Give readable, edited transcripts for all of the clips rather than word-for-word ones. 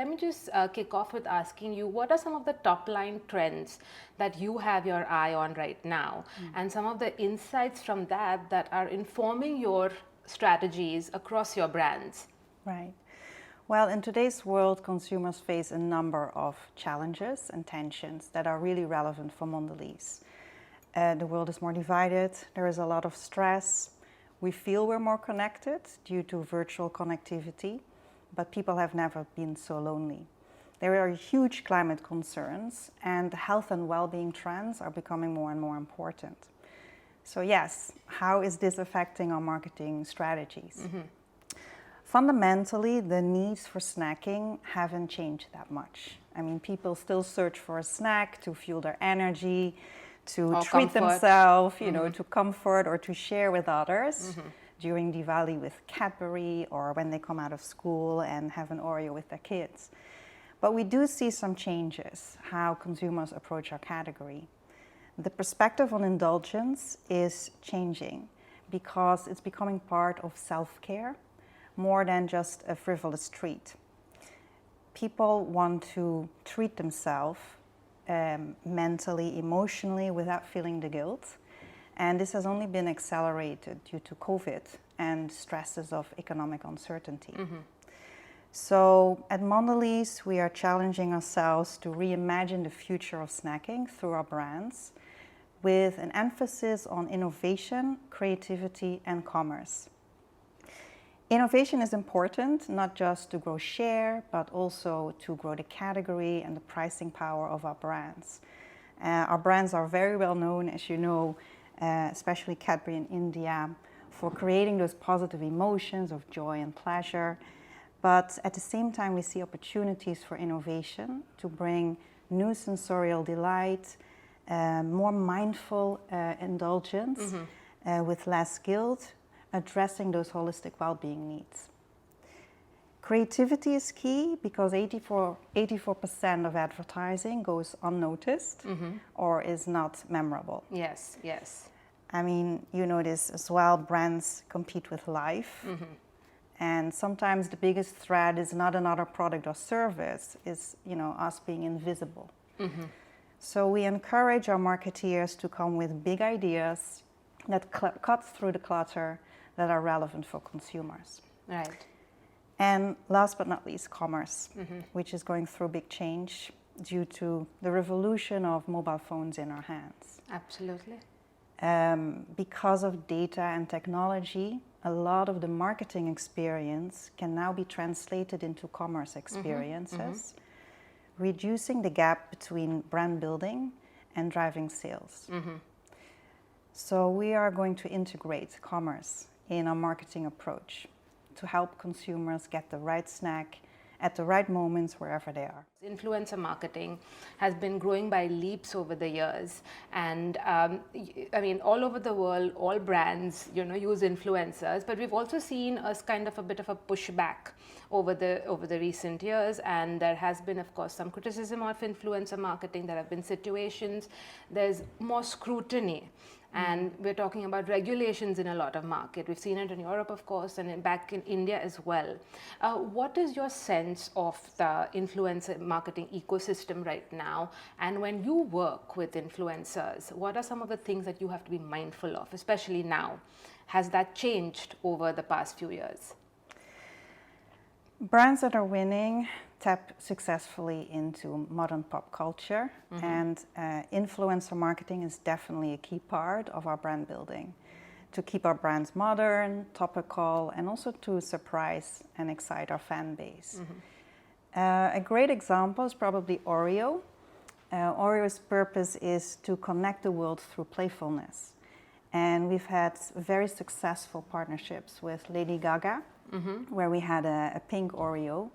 let me just kick off with asking you, what are some of the top line trends that you have your eye on right now, and some of the insights from that are informing your strategies across your brands? Right. Well, in today's world, consumers face a number of challenges and tensions that are really relevant for Mondelēz. The world is more divided, there is a lot of stress. We feel we're more connected due to virtual connectivity, but people have never been so lonely. There are huge climate concerns, and health and well-being trends are becoming more and more important. So yes, how is this affecting our marketing strategies? Fundamentally, the needs for snacking haven't changed that much. I mean, people still search for a snack to fuel their energy, to treat themselves, you know, to comfort or to share with others during Diwali with Cadbury, or when they come out of school and have an Oreo with their kids. But we do see some changes how consumers approach our category. The perspective on indulgence is changing because it's becoming part of self-care more than just a frivolous treat. People want to treat themselves mentally, emotionally, without feeling the guilt. And this has only been accelerated due to COVID and stresses of economic uncertainty. So at Mondelēz, we are challenging ourselves to reimagine the future of snacking through our brands, with an emphasis on innovation, creativity, and commerce. Innovation is important, not just to grow share, but also to grow the category and the pricing power of our brands. Our brands are very well known, as you know, especially Cadbury in India, for creating those positive emotions of joy and pleasure. But at the same time, we see opportunities for innovation to bring new sensorial delight, more mindful indulgence with less guilt, addressing those holistic well-being needs. Creativity is key because 84% of advertising goes unnoticed or is not memorable. Yes, yes. I mean, you know this as well, brands compete with life. And sometimes the biggest threat is not another product or service, is, you know, us being invisible. So we encourage our marketeers to come with big ideas that cut through the clutter, that are relevant for consumers. Right. And last but not least, commerce, which is going through big change due to the revolution of mobile phones in our hands. Absolutely. Because of data and technology, a lot of the marketing experience can now be translated into commerce experiences, reducing the gap between brand building and driving sales. So we are going to integrate commerce in our marketing approach to help consumers get the right snack at the right moments wherever they are. Influencer marketing has been growing by leaps over the years, and I mean, all over the world, all brands, you know, use influencers. But we've also seen a kind of a bit of a pushback over the recent years, and there has been, of course, some criticism of influencer marketing. There have been situations. There's more scrutiny. And we're talking about regulations in a lot of markets. We've seen it in Europe, of course, and back in India as well. What is your sense of the influencer marketing ecosystem right now? And when you work with influencers, what are some of the things that you have to be mindful of, especially now? Has that changed over the past few years? Brands that are winning tap successfully into modern pop culture, and influencer marketing is definitely a key part of our brand building to keep our brands modern, topical, and also to surprise and excite our fan base. A great example is probably Oreo. Oreo's purpose is to connect the world through playfulness. And we've had very successful partnerships with Lady Gaga, where we had a pink Oreo.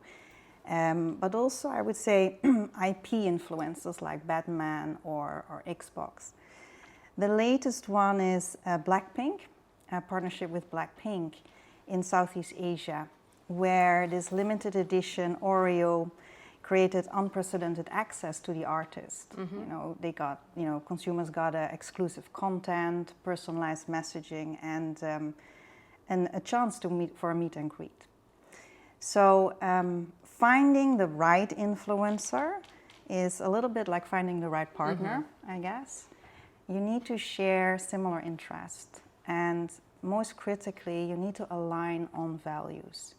But also, I would say, IP influencers like Batman or Xbox. The latest one is Blackpink, a partnership with Blackpink in Southeast Asia, where this limited edition Oreo created unprecedented access to the artist. You know, they got, you know, consumers got exclusive content, personalized messaging, and a chance to meet for a meet and greet. So finding the right influencer is a little bit like finding the right partner, I guess. You need to share similar interests, and most critically, you need to align on values.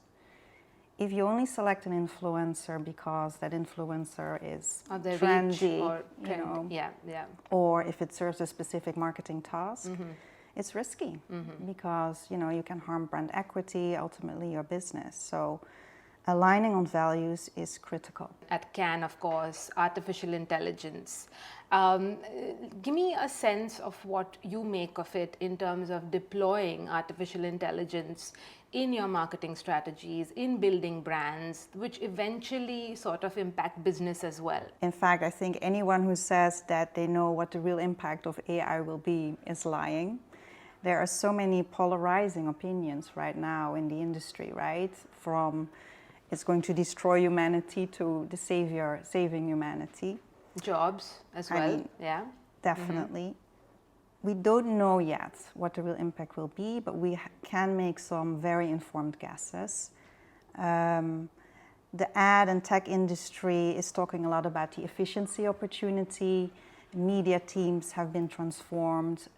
If you only select an influencer because that influencer is trendy, or or if it serves a specific marketing task, it's risky because you can harm brand equity, ultimately your business. So aligning on values is critical. At Cannes, of course, artificial intelligence. Give me a sense of what you make of it in terms of deploying artificial intelligence in your marketing strategies, in building brands, which eventually sort of impact business as well. In fact, I think anyone who says that they know what the real impact of AI will be is lying. There are so many polarizing opinions right now in the industry, right? From it's going to destroy humanity to the saving humanity. Jobs as well, Definitely. We don't know yet what the real impact will be, but we can make some very informed guesses. The ad and tech industry is talking a lot about the efficiency opportunity. Media teams have been transformed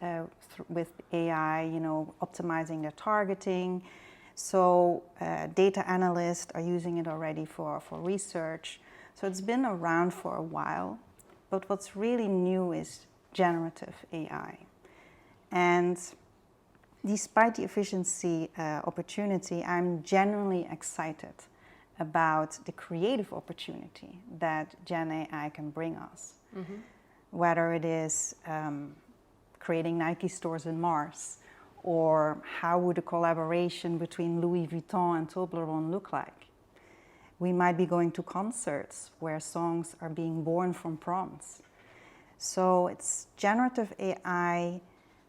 with AI, optimizing their targeting. So data analysts are using it already for research. So it's been around for a while. But what's really new is generative AI. And despite the efficiency opportunity, I'm genuinely excited about the creative opportunity that Gen AI can bring us. Whether it is creating Nike stores in Mars, or how would a collaboration between Louis Vuitton and Toblerone look like? We might be going to concerts where songs are being born from prompts. So it's generative AI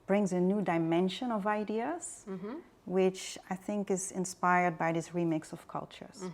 brings a new dimension of ideas, which I think is inspired by this remix of cultures.